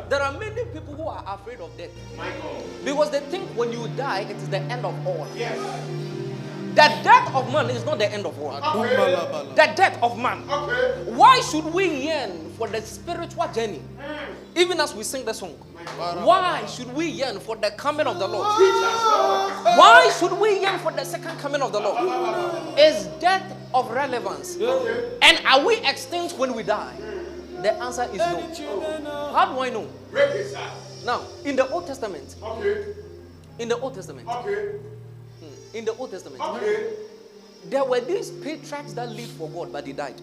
There are many people who are afraid of death because they think when you die, it is the end of all. Yes. The death of man is not the end of all. Okay. The death of man. Okay. Why should we yearn for the spiritual journey? Even as we sing the song. Why should we yearn for the coming of the Lord? Why should we yearn for the second coming of the Lord? Is death of relevance? And are we extinct when we die? The answer is no. How do I know? Now, in the Old Testament. In the Old Testament. In the Old Testament. There were these patriarchs that lived for God, but they died.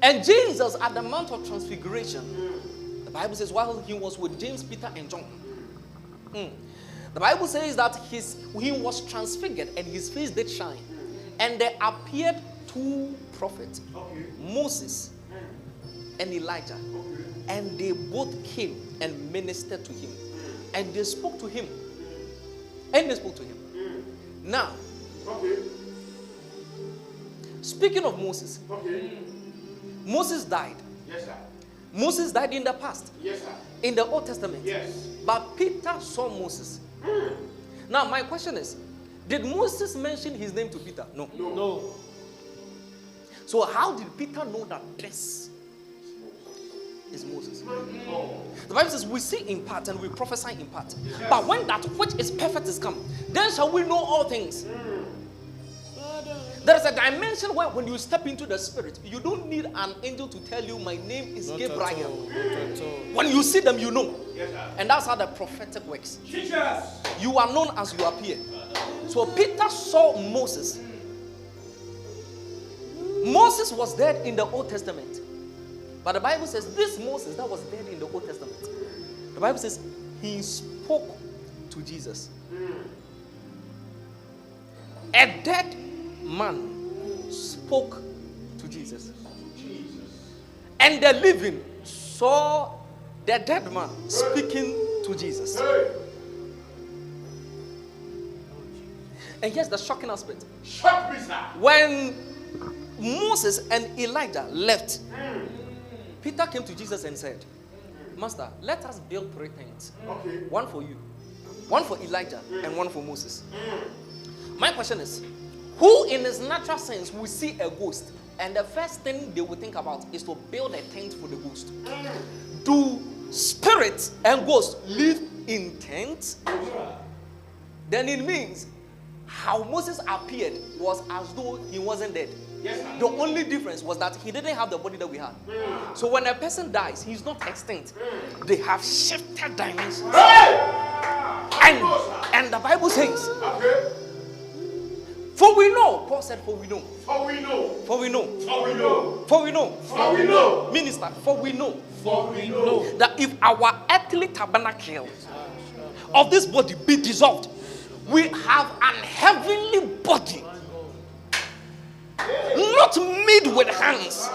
And Jesus, at the Mount of Transfiguration, the Bible says, while he was with James, Peter, and John, the Bible says that he was transfigured and his face did shine. And there appeared two prophets, Moses and Elijah. And they both came and ministered to him. And they spoke to him. Now, speaking of Moses, Moses died. Yes, sir. Moses died in the past. Yes, sir. In the Old Testament. Yes. But Peter saw Moses. Now, my question is, did Moses mention his name to Peter? No. No. So how did Peter know that this is Moses? The Bible says we see in part and we prophesy in part. But when that which is perfect is come, then shall we know all things. There is a dimension where when you step into the spirit, you don't need an angel to tell you my name is Gabriel. When you see them, you know. And that's how the prophetic works. You are known as you appear. So Peter saw Moses. Moses was dead in the Old Testament. But the Bible says this Moses that was dead in the Old Testament, the Bible says he spoke to Jesus. A dead man spoke to Jesus. And the living saw the dead man speaking to Jesus. And here's the shocking aspect. Shock me, sir. When Moses and Elijah left, Peter came to Jesus and said, Master, let us build 3 tents. One for you, one for Elijah, and one for Moses. My question is, who in his natural sense will see a ghost and the first thing they will think about is to build a tent for the ghost? Do spirits and ghosts live in tents? Then it means how Moses appeared was as though he wasn't dead. The only difference was that he didn't have the body that we had. So when a person dies, he's not extinct. They have shifted dimensions. And the Bible says, for we know, Paul said, for we know. For we know. For we know. For we know. For we know. For we know. Minister, for we know. For we know. That if our earthly tabernacle of this body be dissolved, we have an heavenly body, not made with hands,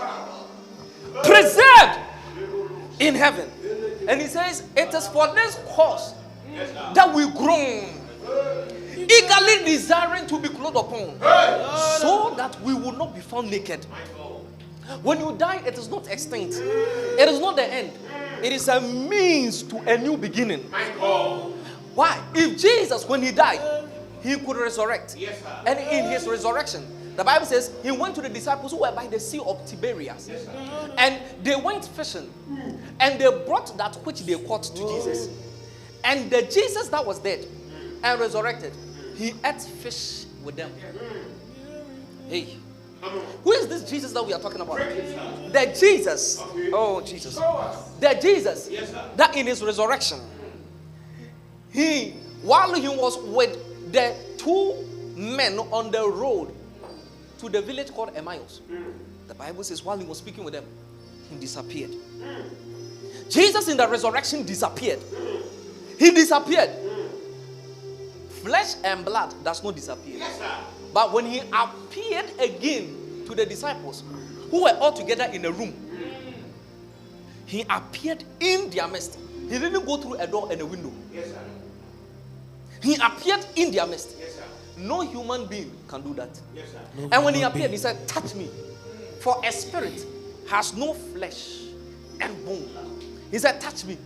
preserved in heaven. And he says, it is for this cause that we groan, eagerly desiring to be clothed upon, so that we will not be found naked. When you die, it is not extinct. It is not the end. It is a means to a new beginning. Why? If Jesus, when he died, he could resurrect. And in his resurrection, the Bible says he went to the disciples who were by the sea of Tiberias. And they went fishing. And they brought that which they caught to Jesus. And the Jesus that was dead and resurrected, he ate fish with them. Hey, who is this Jesus that we are talking about? The Jesus. Oh, Jesus. The Jesus that in his resurrection, while he was with the 2 men on the road to the village called Emmaus, the Bible says while he was speaking with them, He disappeared. Jesus in the resurrection disappeared. He disappeared. Flesh and blood does not disappear. But when he appeared again to the disciples, who were all together in a room, he appeared in their midst. He didn't go through a door and a window. He appeared in their midst. No human being can do that. And when he appeared, he said, touch me. For a spirit has no flesh and bone. He said, touch me.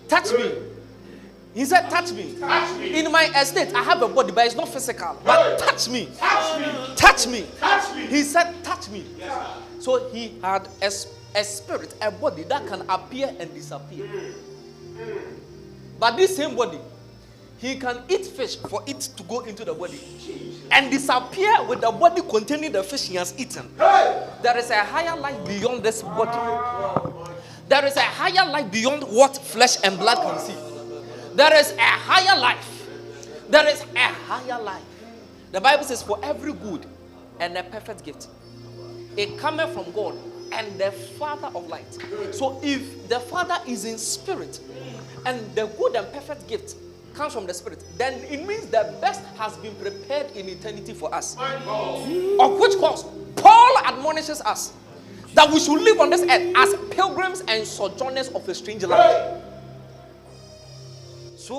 Touch me. He said, touch me. Touch me. In my estate, I have a body, but it's not physical. But touch me. Touch me. Touch me. Touch me. He said, touch me. Yes, sir. So he had a spirit, a body that can appear and disappear. But this same body, he can eat fish for it to go into the body and disappear with the body containing the fish he has eaten. There is a higher life beyond this body. There is a higher life beyond what flesh and blood can see. There is a higher life. There is a higher life. The Bible says, for every good and a perfect gift, it cometh from God and the Father of light. So if the Father is in spirit and the good and perfect gift comes from the Spirit, then it means the best has been prepared in eternity for us. Of which cause Paul admonishes us that we should live on this earth as pilgrims and sojourners of a strange land. So